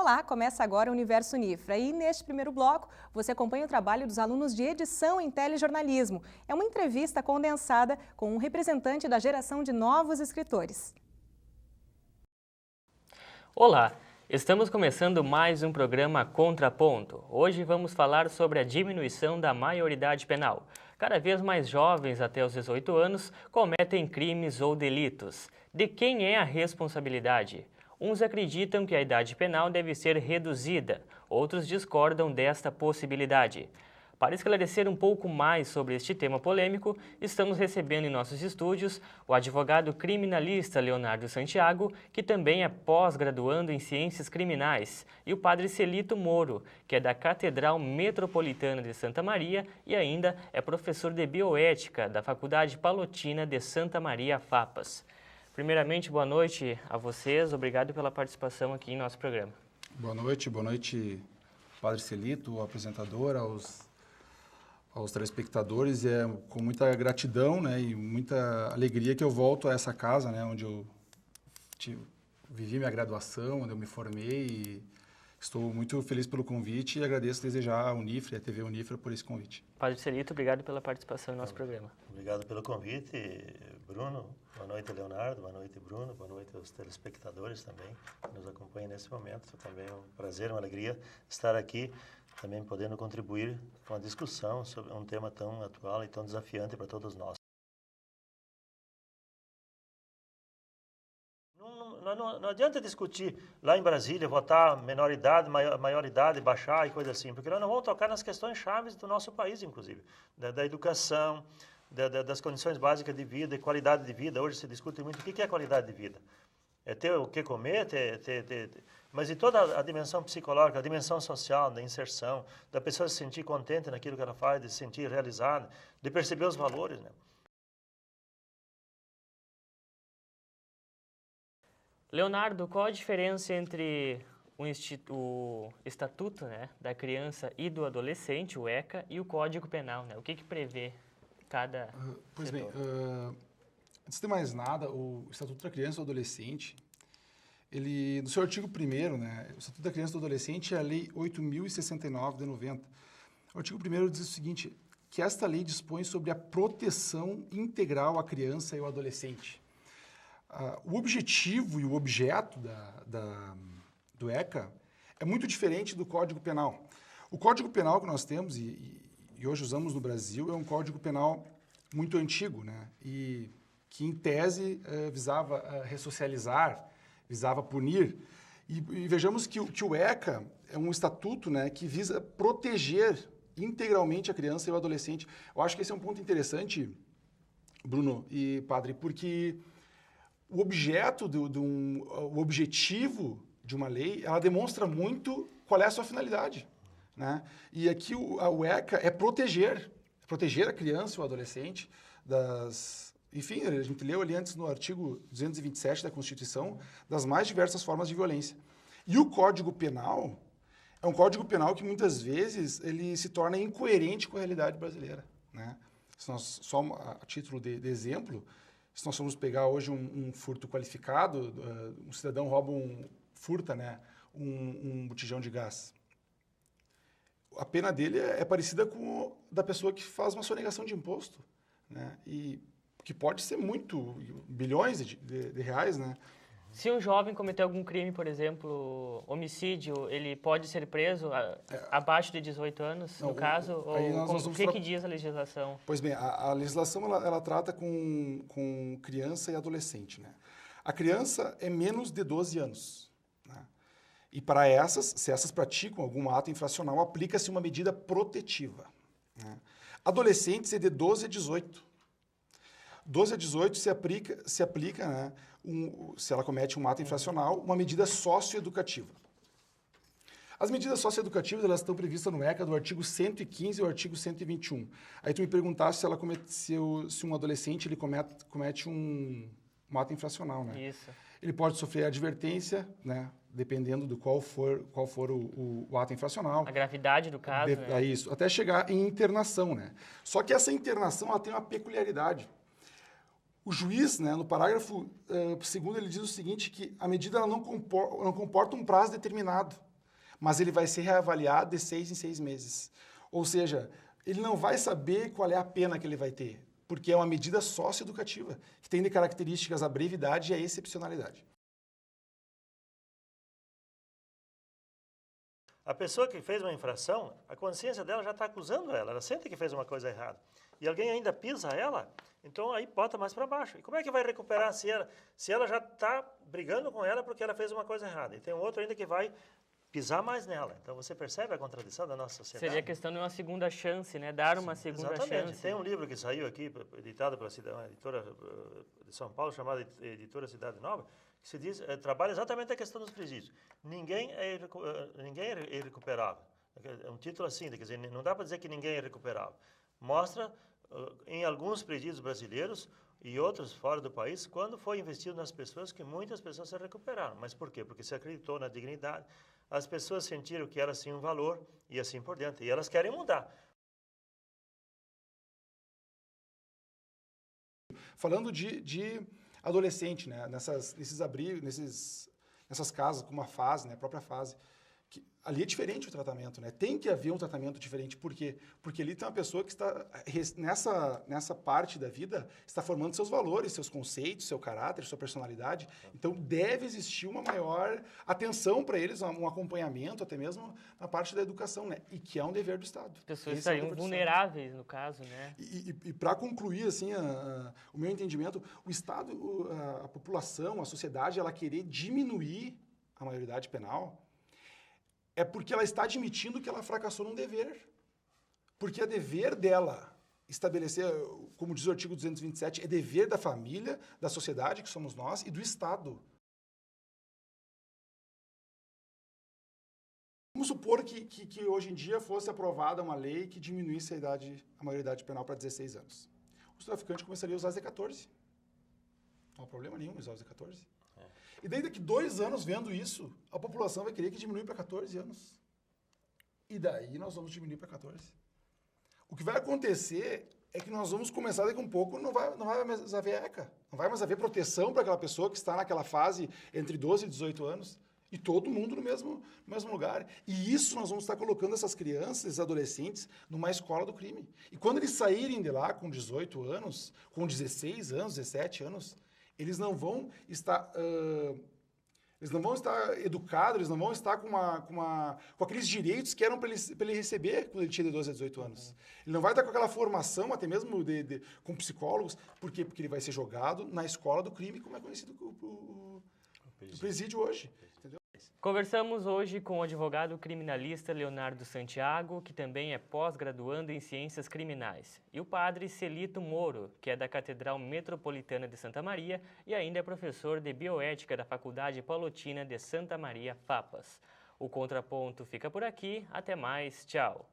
Olá, começa agora o Universo Unifra e neste primeiro bloco você acompanha o trabalho dos alunos de edição em telejornalismo. É uma entrevista condensada com um representante da geração de novos escritores. Olá, estamos começando mais um programa Contraponto. Hoje vamos falar sobre a diminuição da maioridade penal. Cada vez mais jovens até os 18 anos cometem crimes ou delitos. De quem é a responsabilidade? Uns acreditam que a idade penal deve ser reduzida, outros discordam desta possibilidade. Para esclarecer um pouco mais sobre este tema polêmico, estamos recebendo em nossos estúdios o advogado criminalista Leonardo Santiago, que também é pós-graduando em Ciências Criminais, e o padre Celito Moro, que é da Catedral Metropolitana de Santa Maria e ainda é professor de Bioética da Faculdade Palotina de Santa Maria, FAPAS. Primeiramente, boa noite a vocês, obrigado pela participação aqui em nosso programa. Boa noite, padre Celito, o apresentador, aos telespectadores. É com muita gratidão, né, e muita alegria que eu volto a essa casa, né, onde eu vivi minha graduação, onde eu me formei. E estou muito feliz pelo convite e agradeço desejar a Unifra e a TV Unifra por esse convite. Padre Celito, obrigado pela participação no nosso programa. Obrigado pelo convite, Bruno. Boa noite, Leonardo. Boa noite, Bruno. Boa noite aos telespectadores também que nos acompanham nesse momento. Também é um prazer, uma alegria estar aqui, também podendo contribuir com a discussão sobre um tema tão atual e tão desafiante para todos nós. Não adianta discutir lá em Brasília, votar menor idade, maior idade, baixar e coisa assim, porque nós não vamos tocar nas questões chaves do nosso país, inclusive, da educação, das condições básicas de vida e qualidade de vida. Hoje se discute muito o que é qualidade de vida. É ter o que comer, mas e toda a dimensão psicológica, a dimensão social, da inserção, da pessoa se sentir contente naquilo que ela faz, de se sentir realizada, de perceber os valores, né? Leonardo, qual a diferença entre o Estatuto, né, da Criança e do Adolescente, o ECA, e o Código Penal, né? O que prevê cada Pois setor? bem, antes de mais nada, o Estatuto da Criança e do Adolescente, ele, no seu artigo 1º, né, o Estatuto da Criança e do Adolescente é a Lei 8.069 de 90. O artigo 1º diz o seguinte, que esta lei dispõe sobre a proteção integral à criança e ao adolescente. O objetivo e o objeto do ECA é muito diferente do Código Penal. O Código Penal que nós temos e hoje usamos no Brasil é um Código Penal muito antigo, né? E que, em tese, visava ressocializar, visava punir. E vejamos que o ECA é um estatuto, né, que visa proteger integralmente a criança e o adolescente. Eu acho que esse é um ponto interessante, Bruno e Padre, porque o o objetivo de uma lei, ela demonstra muito qual é a sua finalidade, né? E aqui o ECA é proteger a criança e o adolescente enfim, a gente leu ali antes no artigo 227 da Constituição, das mais diversas formas de violência. E o Código Penal é um Código Penal que muitas vezes ele se torna incoerente com a realidade brasileira, né? Só a título de exemplo, se nós formos pegar hoje um furto qualificado, um cidadão furta, né, um botijão de gás. A pena dele é parecida com a da pessoa que faz uma sonegação de imposto, né, e que pode ser bilhões de reais, né. Se um jovem cometer algum crime, por exemplo, homicídio, ele pode ser preso abaixo de 18 anos, no caso? Ou o que diz a legislação? Pois bem, a legislação ela trata com criança e adolescente, né? A criança é menos de 12 anos, né? E para se essas praticam algum ato infracional, aplica-se uma medida protetiva, né? Adolescentes é de 12 a 18. 12 a 18 se aplica, né, se ela comete um ato infracional, uma medida socioeducativa. As medidas socioeducativas, elas estão previstas no ECA do artigo 115 e o artigo 121. Aí tu me perguntaste se um adolescente ele comete um ato infracional, né? Isso. Ele pode sofrer advertência, né, dependendo do qual for o ato infracional. A gravidade do caso, né? É isso, até chegar em internação, né? Só que essa internação ela tem uma peculiaridade. O juiz, né, no parágrafo 2º, ele diz o seguinte, que a medida ela não comporta um prazo determinado. mas ele vai ser reavaliado de 6 em 6 meses. Ou seja, ele não vai saber qual é a pena que ele vai ter, porque é uma medida socioeducativa, que tem de características a brevidade e a excepcionalidade. A pessoa que fez uma infração, a consciência dela já está acusando ela sente que fez uma coisa errada. E alguém ainda pisa ela, então aí bota mais para baixo. E como é que vai recuperar se ela já está brigando com ela porque ela fez uma coisa errada? E tem um outro ainda que vai pisar mais nela. Então você percebe a contradição da nossa sociedade? Seria a questão de uma segunda chance, né? Dar uma segunda Exatamente. chance. Tem um livro que saiu aqui, editado pela uma editora de São Paulo, chamada Editora Cidade Nova, que se diz, trabalha exatamente a questão dos presídios. Ninguém é irrecuperável. É um título assim, quer dizer, não dá para dizer que ninguém é recuperável. Mostra, em alguns presídios brasileiros e outros fora do país, quando foi investido nas pessoas, que muitas pessoas se recuperaram. Mas por quê? Porque se acreditou na dignidade, as pessoas sentiram que elas tinham um valor e assim por diante. E elas querem mudar. Falando de adolescente, né? Nesses abrigos, nessas casas, com uma fase, né? A própria fase. Ali é diferente o tratamento, né? Tem que haver um tratamento diferente. Por quê? Porque ali tem uma pessoa que está, nessa parte da vida, está formando seus valores, seus conceitos, seu caráter, sua personalidade. Então, deve existir uma maior atenção para eles, um acompanhamento, até mesmo na parte da educação, né? E que é um dever do Estado. As pessoas estariam vulneráveis, no caso, né? E para concluir, assim, o meu entendimento, o Estado, a população, a sociedade, ela querer diminuir a maioridade penal, é porque ela está admitindo que ela fracassou num dever. Porque é dever dela estabelecer, como diz o artigo 227, é dever da família, da sociedade, que somos nós, e do Estado. Vamos supor que hoje em dia fosse aprovada uma lei que diminuísse a maioridade penal para 16 anos. Os traficantes começariam a usar Z14. Não há problema nenhum usar o Z14. E daí, daqui 2 anos, vendo isso, a população vai querer que diminua para 14 anos. E daí nós vamos diminuir para 14. O que vai acontecer é que nós vamos começar daqui um pouco, não vai mais haver ECA. Não vai mais haver proteção para aquela pessoa que está naquela fase entre 12 e 18 anos. E todo mundo no mesmo lugar. E isso nós vamos estar colocando essas crianças, esses adolescentes, numa escola do crime. E quando eles saírem de lá com 18 anos, com 16 anos, 17 anos... Eles não vão estar educados, eles não vão estar com aqueles direitos que eram para ele receber quando ele tinha de 12 a 18 anos. Ele não vai estar com aquela formação, até mesmo com psicólogos. Por quê? Porque ele vai ser jogado na escola do crime, como é conhecido o presídio hoje. Entendeu? Conversamos hoje com o advogado criminalista Leonardo Santiago, que também é pós-graduando em Ciências Criminais, e o padre Celito Moro, que é da Catedral Metropolitana de Santa Maria e ainda é professor de Bioética da Faculdade Paulotina de Santa Maria, Papas. O Contraponto fica por aqui, até mais, tchau!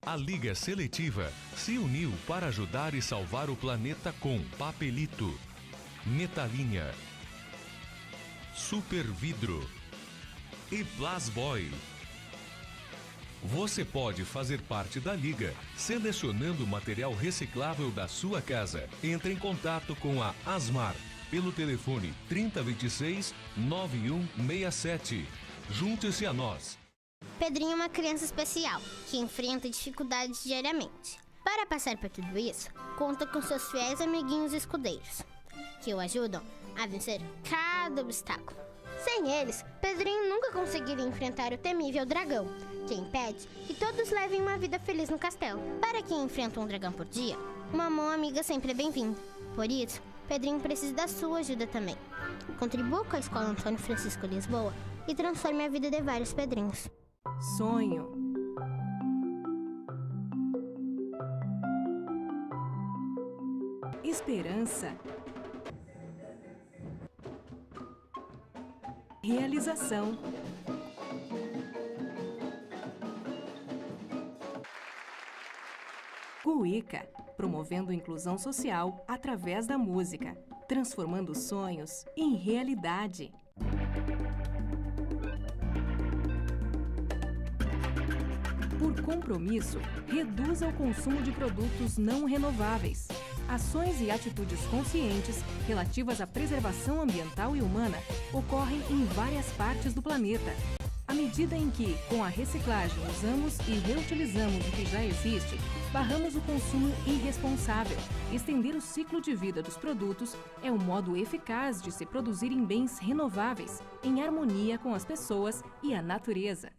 A Liga Seletiva se uniu para ajudar e salvar o planeta com Papelito, Metalinha, Super Vidro e Plasboy. Você pode fazer parte da Liga selecionando o material reciclável da sua casa. Entre em contato com a Asmar pelo telefone 3026-9167. Junte-se a nós. Pedrinho é uma criança especial, que enfrenta dificuldades diariamente. Para passar por tudo isso, conta com seus fiéis amiguinhos escudeiros, que o ajudam a vencer cada obstáculo. Sem eles, Pedrinho nunca conseguiria enfrentar o temível dragão, que impede que todos levem uma vida feliz no castelo. Para quem enfrenta um dragão por dia, uma mão amiga sempre é bem-vinda. Por isso, Pedrinho precisa da sua ajuda também. Contribua com a Escola Antônio Francisco Lisboa e transforme a vida de vários Pedrinhos. Sonho. Esperança. Realização. Cuíca, promovendo inclusão social através da música, transformando sonhos em realidade. Por Por compromisso, reduza o consumo de produtos não renováveis. Ações e atitudes conscientes relativas à preservação ambiental e humana ocorrem em várias partes do planeta. À medida em que, com a reciclagem, usamos e reutilizamos o que já existe, barramos o consumo irresponsável. Estender o ciclo de vida dos produtos é um modo eficaz de se produzirem bens renováveis, em harmonia com as pessoas e a natureza.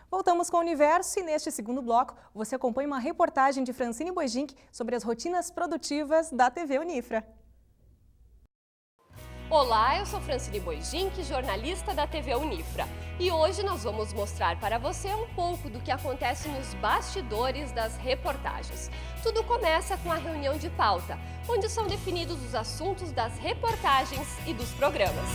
Voltamos com o Universo e neste segundo bloco você acompanha uma reportagem de Francine Boijink sobre as rotinas produtivas da TV Unifra. Olá, eu sou Francine Boijink, jornalista da TV Unifra. E hoje nós vamos mostrar para você um pouco do que acontece nos bastidores das reportagens. Tudo começa com a reunião de pauta, onde são definidos os assuntos das reportagens e dos programas.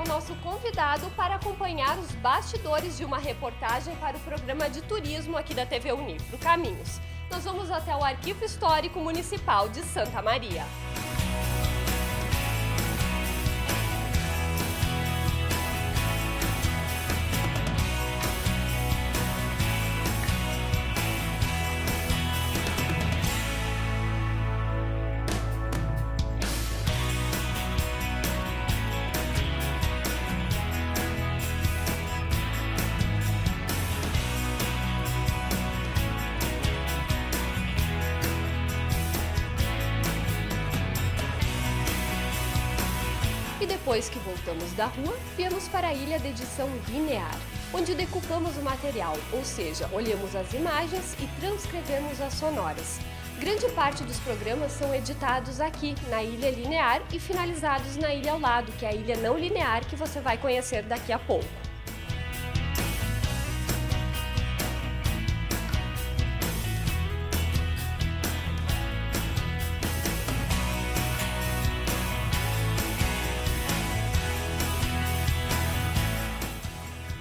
Nosso convidado para acompanhar os bastidores de uma reportagem para o programa de turismo aqui da TV Unifra, Caminhos. Nós vamos até o Arquivo Histórico Municipal de Santa Maria. E depois que voltamos da rua, viemos para a ilha de edição linear, onde decupamos o material, ou seja, olhamos as imagens e transcrevemos as sonoras. Grande parte dos programas são editados aqui, na ilha linear, e finalizados na ilha ao lado, que é a ilha não linear, que você vai conhecer daqui a pouco.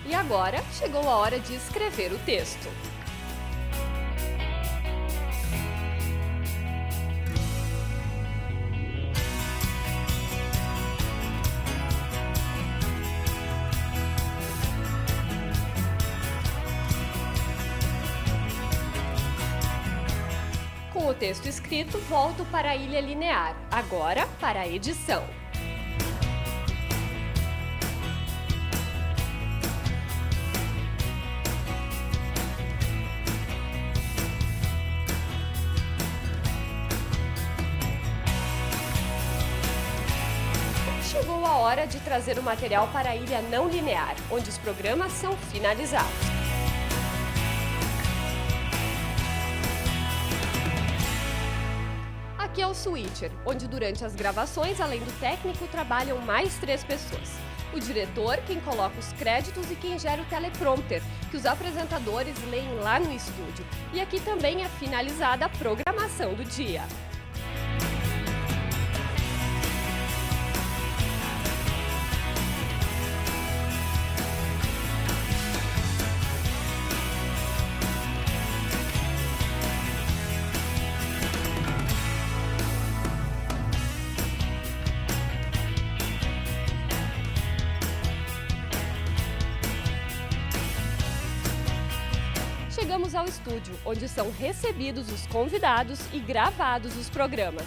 E agora chegou a hora de escrever o texto. Com o texto escrito, volto para a ilha linear, agora para a edição. Chegou a hora de trazer o material para a ilha não linear, onde os programas são finalizados. Aqui é o switcher, onde durante as gravações, além do técnico, trabalham mais 3 pessoas. O diretor, quem coloca os créditos e quem gera o teleprompter, que os apresentadores leem lá no estúdio. E aqui também é finalizada a programação do dia. Chegamos ao estúdio, onde são recebidos os convidados e gravados os programas.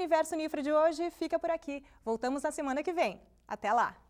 Universo Nifra de hoje fica por aqui. Voltamos na semana que vem. Até lá!